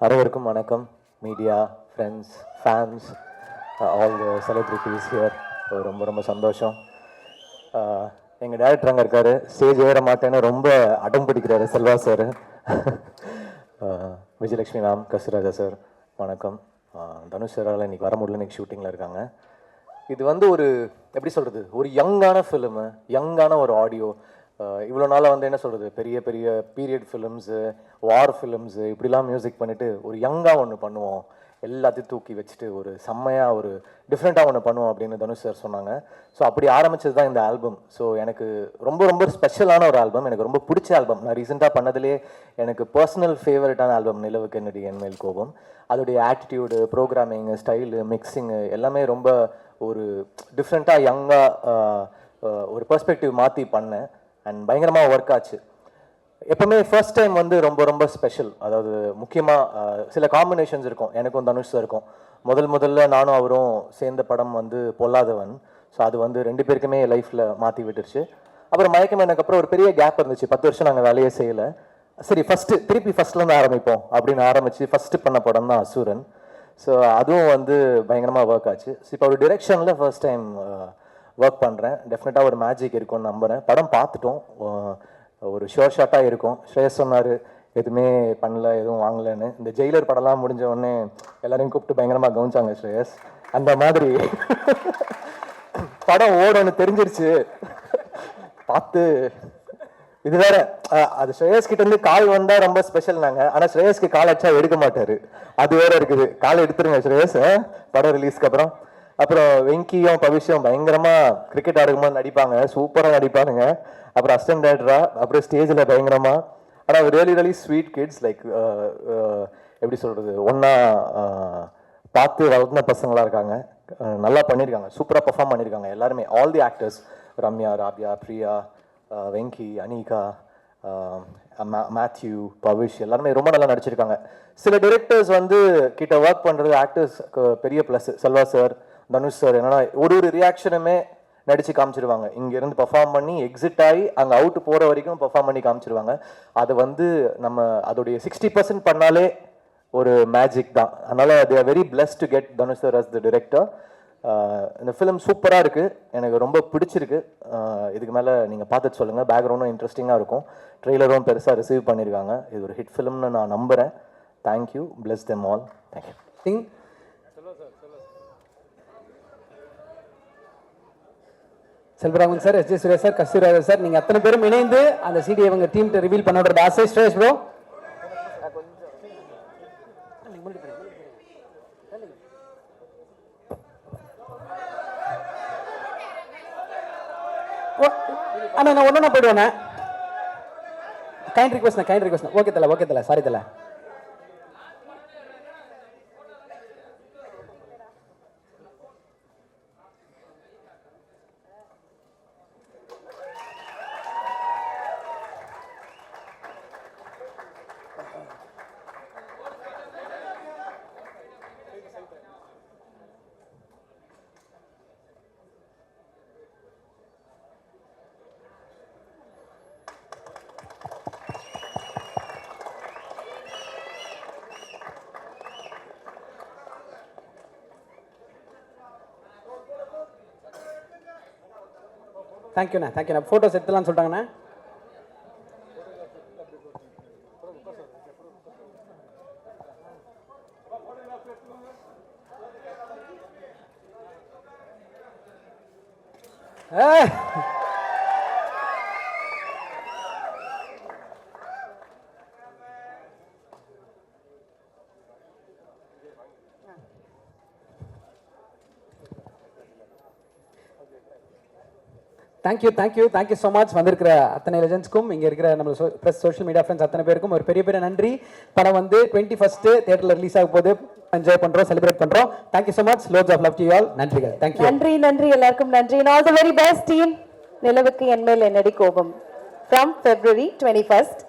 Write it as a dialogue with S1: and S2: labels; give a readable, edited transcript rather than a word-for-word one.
S1: அனைவருக்கும் வணக்கம். Media, friends, fans, all the celebrities here. ரொம்ப ரொம்ப சந்தோஷம். எங்கள் டேரக்டர் அங்கே இருக்கார். ஸ்டேஜ் ஏற மாட்டேன்னு ரொம்ப அடம் பிடிக்கிறாரு Selva sir. Vijayalakshmi ma'am, Kasthuri Raja sir வணக்கம். தனுஷ் சாரால் இன்றைக்கி வர முடியல, இன்றைக்கி ஷூட்டிங்கில் இருக்காங்க. இது வந்து ஒரு எப்படி சொல்கிறது, ஒரு யங்கான ஃபிலிமு, யங்கான ஒரு ஆடியோ. இவ்வளோ நாளாக வந்து என்ன சொல்கிறது, பெரிய பெரிய பீரியட் ஃபிலிம்ஸு, வார் ஃபிலிம்ஸு இப்படிலாம் மியூசிக் பண்ணிவிட்டு ஒரு யங்காக ஒன்று பண்ணுவோம், எல்லாத்தையும் தூக்கி வச்சுட்டு ஒரு செம்மையாக ஒரு டிஃப்ரெண்ட்டாக ஒன்று பண்ணுவோம் அப்படின்னு தனுஷ் சார் சொன்னாங்க. ஸோ அப்படி ஆரம்பிச்சது தான் இந்த ஆல்பம். ஸோ எனக்கு ரொம்ப ரொம்ப ஸ்பெஷலான ஒரு ஆல்பம், எனக்கு ரொம்ப பிடிச்ச ஆல்பம். நான் ரீசெண்டாக பண்ணதுலேயே எனக்கு பர்சனல் ஃபேவரட்டான ஆல்பம் நிலவுக்கு என்னடி என்மேல் கோபம். அதோடைய ஆட்டிடியூடு, ப்ரோக்ராமிங்கு, ஸ்டைலு, மிக்சிங்கு எல்லாமே ரொம்ப ஒரு டிஃப்ரெண்ட்டாக யங்காக ஒரு பெர்ஸ்பெக்டிவ் மாற்றி பண்ணேன். அண்ட் பயங்கரமாக ஒர்க் ஆச்சு. எப்போவுமே ஃபர்ஸ்ட் டைம் வந்து ரொம்ப ரொம்ப ஸ்பெஷல். அதாவது முக்கியமாக சில காம்பினேஷன்ஸ் இருக்கும், எனக்கும் தனுஷ் இருக்கும். முதல்ல நானும் அவரும் சேர்ந்த படம் வந்து பொல்லாதவன். ஸோ அது வந்து ரெண்டு பேருக்குமே லைஃப்பில் மாற்றி விட்டுருச்சு. அப்புறம் மயக்கம் எனக்கு அப்புறம் ஒரு பெரிய கேப் இருந்துச்சு, 10 வருஷம் நாங்கள் வேலையே செய்யலை. சரி திருப்பி ஃபஸ்ட்லேருந்து ஆரம்பிப்போம் அப்படின்னு ஆரம்பித்து ஃபஸ்ட்டு பண்ண படம் தான் அசுரன். ஸோ அதுவும் வந்து பயங்கரமாக ஒர்க் ஆச்சு. ஸோ இப்போ ஒரு டிரெக்ஷனில் ஃபர்ஸ்ட் டைம் ஒர்க் பண்ணுறேன். டெஃபினட்டாக ஒரு மேஜிக் இருக்கும்னு நம்புகிறேன். படம் பார்த்துட்டோம், ஒரு ஷோர் ஷாட்டாக இருக்கும். ஸ்ரேயஸ் சொன்னார் எதுவுமே பண்ணல, எதுவும் வாங்கலைன்னு. இந்த ஜெயிலர் படம்லாம் முடிஞ்ச உடனே எல்லாரையும் கூப்பிட்டு பயங்கரமாக கவனிச்சாங்க ஸ்ரேயஸ். அந்த மாதிரி படம் ஓடன்னு தெரிஞ்சிருச்சு பார்த்து. இது வேற, அது ஸ்ரேயஸ் கிட்ட இருந்து கால் வந்தால் ரொம்ப ஸ்பெஷல் நாங்கள். ஆனால் ஸ்ரேயஸ்க்கு கால் அடிச்சா எடுக்க மாட்டார், அது வேற இருக்குது. கால் எடுத்துருங்க ஸ்ரேயஸ் படம் ரிலீஸ்க்கு அப்புறம். அப்புறம் வெங்கியும் பவிஷும் பயங்கரமாக கிரிக்கெட் ஆடும்போது நடிப்பாங்க, சூப்பராக நடிப்பானுங்க. அப்புறம் அசிஸ்டன்ட் டேரக்டரா, அப்புறம் ஸ்டேஜில் பயங்கரமாக. ஆனால் ரியலி ஸ்வீட் கிட்ஸ், லைக் எப்படி சொல்கிறது, ஒன்றா பார்த்து வளர்ந்த பசங்களாக இருக்காங்க. நல்லா பண்ணியிருக்காங்க, சூப்பராக பர்ஃபார்ம் பண்ணியிருக்காங்க எல்லாருமே. All the actors, Ramya, Rabia, Priya, Venky, Anika, Matthew, Pavish எல்லாருமே ரொம்ப நல்லா நடிச்சிருக்காங்க. சில டிரெக்டர்ஸ் வந்து கிட்ட ஒர்க் பண்ணுறது ஆக்டர்ஸ்க்கு பெரிய plus. Selva sir, Dhanush sir என்னன்னா ஒரு ரியாக்ஷனுமே நடித்து காமிச்சிருவாங்க. இங்கேருந்து பர்ஃபார்ம் பண்ணி எக்ஸிட் ஆகி அங்கே அவுட்டு போகிற வரைக்கும் பர்ஃபார்ம் பண்ணி காமிச்சிருவாங்க. அது வந்து நம்ம அதோடைய 60% பண்ணாலே ஒரு மேஜிக் தான். அதனால் they are very blessed to get Dhanush sir as the director. இந்த ஃபிலிம் சூப்பராக இருக்குது, எனக்கு ரொம்ப பிடிச்சிருக்கு. இதுக்கு மேலே நீங்கள் பார்த்துட்டு சொல்லுங்கள். பேக்ரவுண்டும் இன்ட்ரெஸ்டிங்காக இருக்கும், ட்ரெய்லரும் பெருசாக ரிசீவ் பண்ணியிருக்காங்க. இது ஒரு ஹிட் ஃபிலிம்னு நான் நம்புகிறேன். Thank you, bless them all. Thank you.
S2: திங் Selvaraghavan sir, S J. Suresh sir, Kasthuri Raja sir, நீங்கள் அத்தனை பேரும் இணைந்து அந்த சிடியை இவங்க டீம்கிட்ட ரிவீல் பண்ணோட ஆசை. ஸ்ரேஷ் ப்ரோ, அண்ணா நான் ஒன்றா போயிடுவேண்ணே. Kind request. ஓகே தலை, சாரி தலை. தேங்க்யூண்ணா. ஃபோட்டோஸ் எடுத்துலான்னு சொல்லிட்டாங்கண்ணா. Thank you so much. வந்திருக்கிற அத்தனை லெஜன்ஸ்க்கும், இங்கே இருக்கிற நம்ம ப்ரெஸ், சோஷியல் மீடியா ஃப்ரெண்ட்ஸ் அத்தனை பேருக்கும் ஒரு பெரிய நன்றி. படம் வந்து 21 தியேட்டரில் ரிலீஸ் ஆக போது. என்ஜாய் பண்ணுறோம், செலிப்ரேட் பண்ணுறோம். Thank you so much. Lots of love to you all. நன்றிகள். தேங்க்யூ.
S3: நன்றி எல்லாருக்கும் நன்றி. All the very best team. நிலவுக்கு என்மேல் என்னடி கோபம் from February 21st.